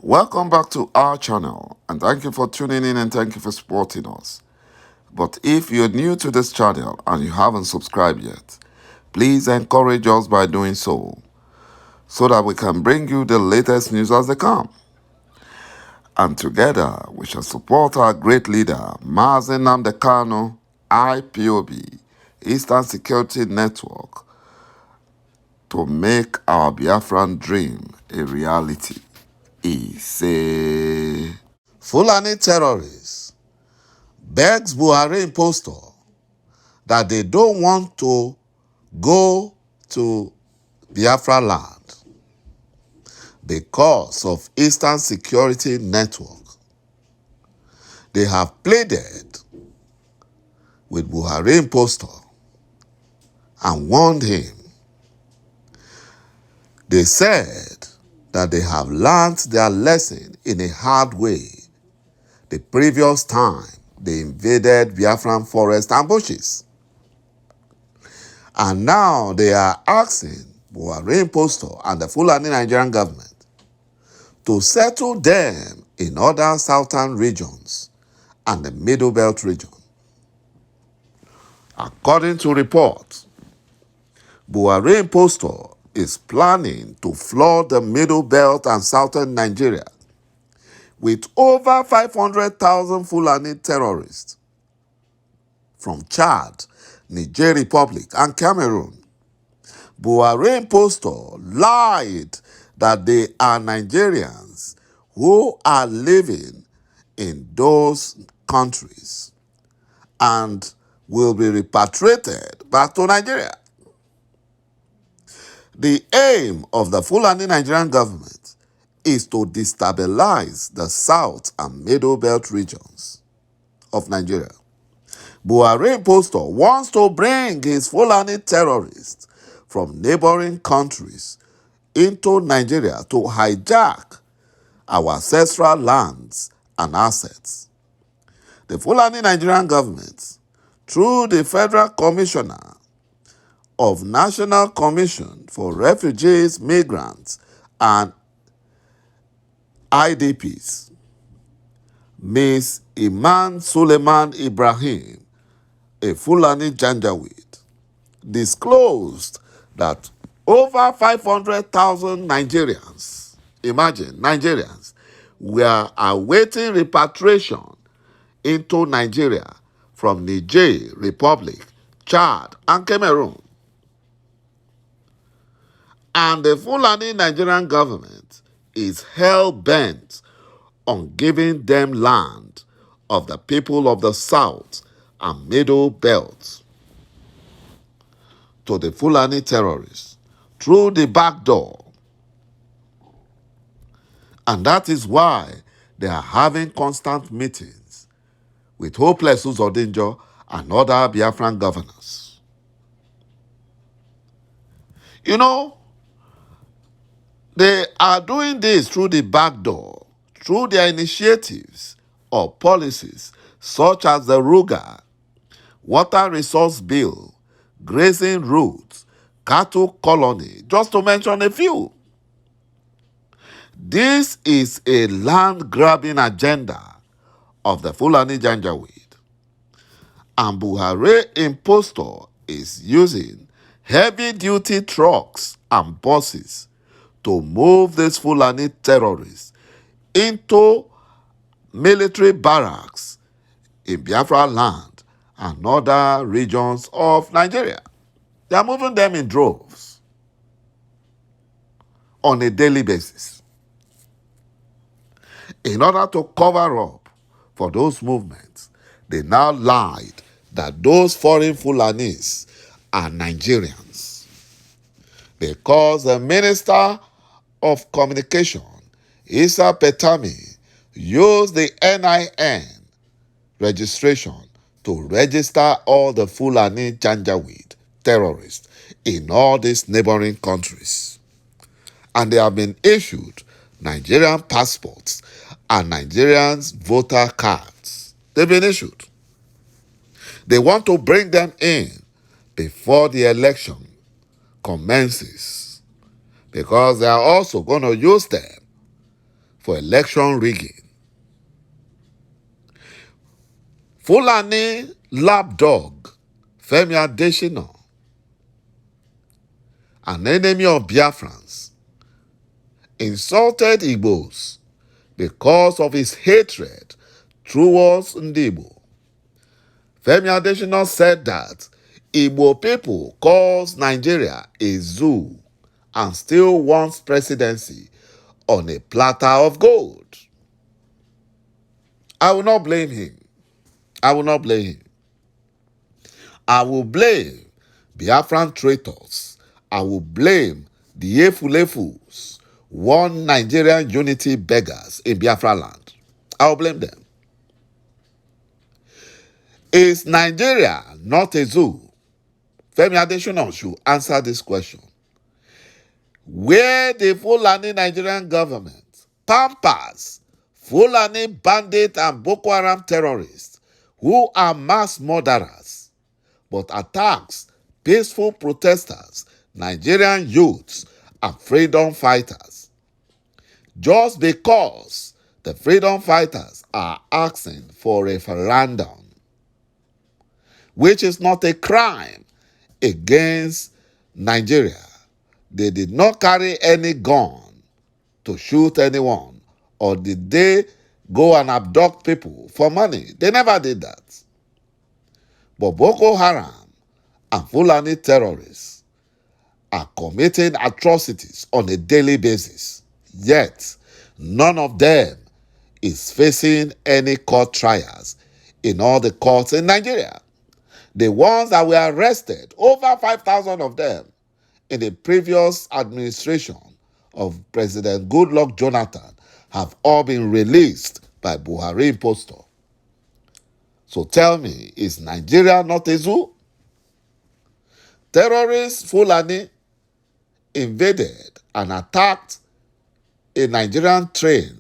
Welcome back to our channel, and thank you for tuning in and thank you for supporting us. But if you're new to this channel and you haven't subscribed yet, please encourage us by doing so that we can bring you the latest news as they come. And together we shall support our great leader, News-児ᑎ기낳 IPOB, Eastern Security Network, to make our Biafran dream a reality. He say, Fulani terrorists begs Buhari impostor that they don't want to go to Biafra land because of Eastern Security Network. They have pleaded with Buhari impostor and warned him. They said that they have learned their lesson in a hard way the previous time they invaded Biafran forest and bushes. And now they are asking Buhari impostor and the Fulani Nigerian government to settle them in other southern regions and the Middle Belt region. According to reports, Buhari impostor is planning to flood the Middle Belt and southern Nigeria with over 500,000 Fulani terrorists from Chad, Niger Republic, and Cameroon. Buhari impostor lied that they are Nigerians who are living in those countries and will be repatriated back to Nigeria. The aim of the Fulani Nigerian government is to destabilize the South and Middle Belt regions of Nigeria. Buhari impostor wants to bring his Fulani terrorists from neighboring countries into Nigeria to hijack our ancestral lands and assets. The Fulani Nigerian government, through the Federal Commissioner of National Commission for Refugees, Migrants, and IDPs, Ms. Iman Suleiman Ibrahim, a Fulani Janjaweed, disclosed that over 500,000 Nigerians, imagine, Nigerians, were awaiting repatriation into Nigeria from Niger Republic, Chad, and Cameroon. And the Fulani Nigerian government is hell-bent on giving them land of the people of the South and Middle Belt to the Fulani terrorists through the back door. And that is why they are having constant meetings with Hopeless Uzodinjo and other Biafran governors. You know, they are doing this through the back door, through their initiatives or policies such as the RUGA, Water Resource Bill, grazing routes, cattle colony, just to mention a few. This is a land-grabbing agenda of the Fulani Janjaweed. And Buhari impostor is using heavy-duty trucks and buses to move these Fulani terrorists into military barracks in Biafra land and other regions of Nigeria. They are moving them in droves on a daily basis in order to cover up for those movements. They now lied that those foreign Fulanis are Nigerians because the Minister of Communication, Issa Petami, used the NIN registration to register all the Fulani Janjaweed terrorists in all these neighboring countries. And they have been issued Nigerian passports and Nigerians' voter cards. They've been issued. They want to bring them in before the election commences because they are also going to use them for election rigging. Fulani lapdog Femi Adesina, an enemy of Biafrans, insulted Igbos because of his hatred towards Ndibo. Femi Adesina said that Igbo people calls Nigeria a zoo and still wants presidency on a platter of gold. I will not blame him. I will not blame him. I will blame Biafran traitors. I will blame the Efulefus, one Nigerian unity beggars in Biafra land. I will blame them. Is Nigeria not a zoo? Femi Adesina should answer this question. Where the Fulani Nigerian government pampers Fulani bandit and Boko Haram terrorists who are mass murderers but attacks peaceful protesters, Nigerian youths, and freedom fighters. Just because the freedom fighters are asking for a referendum, which is not a crime against Nigeria. They did not carry any gun to shoot anyone, or did they go and abduct people for money? They never did that. But Boko Haram and Fulani terrorists are committing atrocities on a daily basis. Yet, none of them is facing any court trials in all the courts in Nigeria. The ones that were arrested, over 5,000 of them, in the previous administration of President Goodluck Jonathan, have all been released by Buhari impostor. So tell me, is Nigeria not a zoo? Terrorists Fulani invaded and attacked a Nigerian train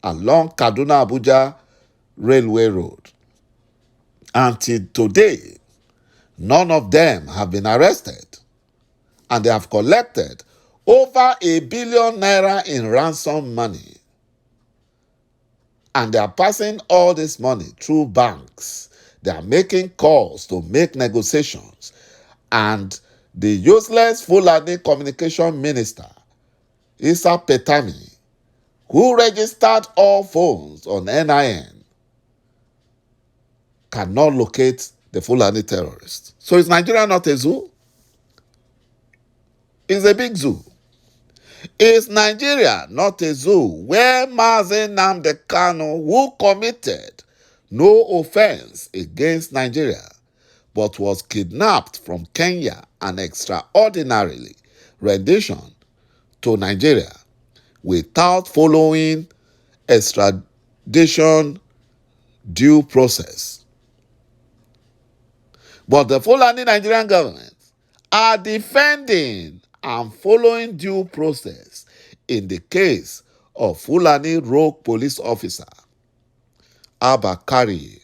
along Kaduna-Abuja Railway Road. Until today, none of them have been arrested, and they have collected over ₦1 billion in ransom money. And they are passing all this money through banks. They are making calls to make negotiations. And the useless Fulani communication minister, Issa Petami, who registered all phones on NIN, cannot locate the Fulani terrorists. So is Nigeria not a zoo? It's a big zoo. Is Nigeria not a zoo where Mazi Nnamdi Kanu, who committed no offense against Nigeria, but was kidnapped from Kenya and extraordinarily rendition to Nigeria without following extradition due process? But the Fulani Nigerian government are defending and following due process in the case of Fulani rogue police officer Abba Kari,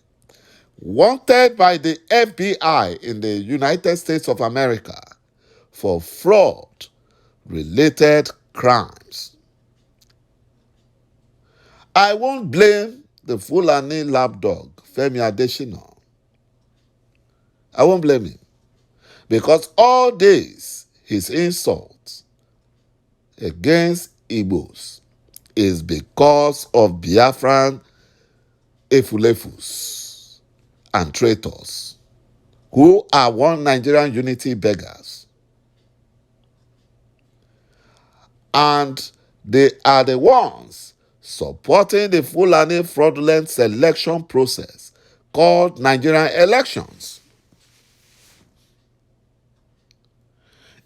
wanted by the FBI in the United States of America for fraud-related crimes. I won't blame the Fulani lapdog, Femi Adesina. I won't blame him, because all this, his insults against Igbos, is because of Biafran Efulefus and traitors, who are one Nigerian unity beggars. And they are the ones supporting the Fulani fraudulent selection process called Nigerian elections.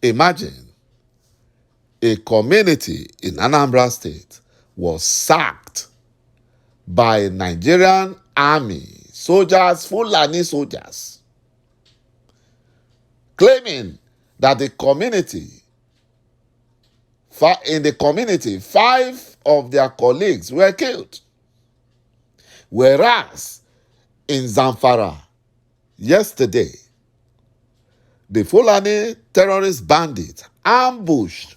Imagine a community in Anambra State was sacked by Nigerian army soldiers, Fulani soldiers, claiming that in the community, 5 of their colleagues were killed. Whereas in Zamfara, yesterday, the Fulani terrorist bandits ambushed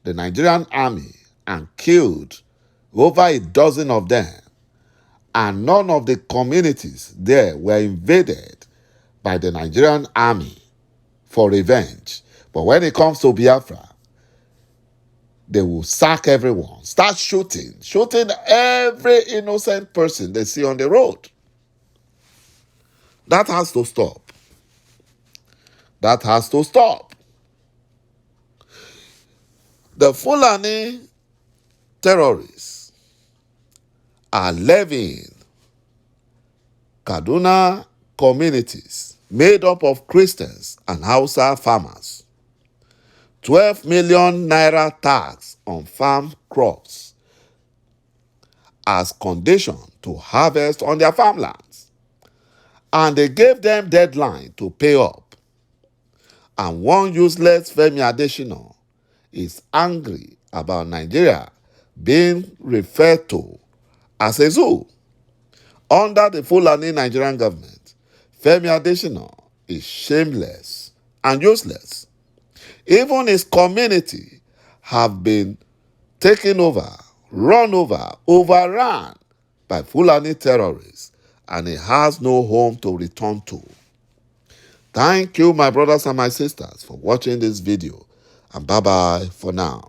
the Nigerian army and killed over a dozen of them, and none of the communities there were invaded by the Nigerian army for revenge. But when it comes to Biafra, they will sack everyone, start shooting every innocent person they see on the road. That has to stop. That has to stop. The Fulani terrorists are levying Kaduna communities made up of Christians and Hausa farmers 12 million naira tax on farm crops as condition to harvest on their farmlands. And they gave them deadline to pay up. And one useless Femi Adesina is angry about Nigeria being referred to as a zoo. Under the Fulani Nigerian government, Femi Adesina is shameless and useless. Even his community have been taken over, run over, overrun by Fulani terrorists, and he has no home to return to. Thank you, my brothers and my sisters, for watching this video, and bye-bye for now.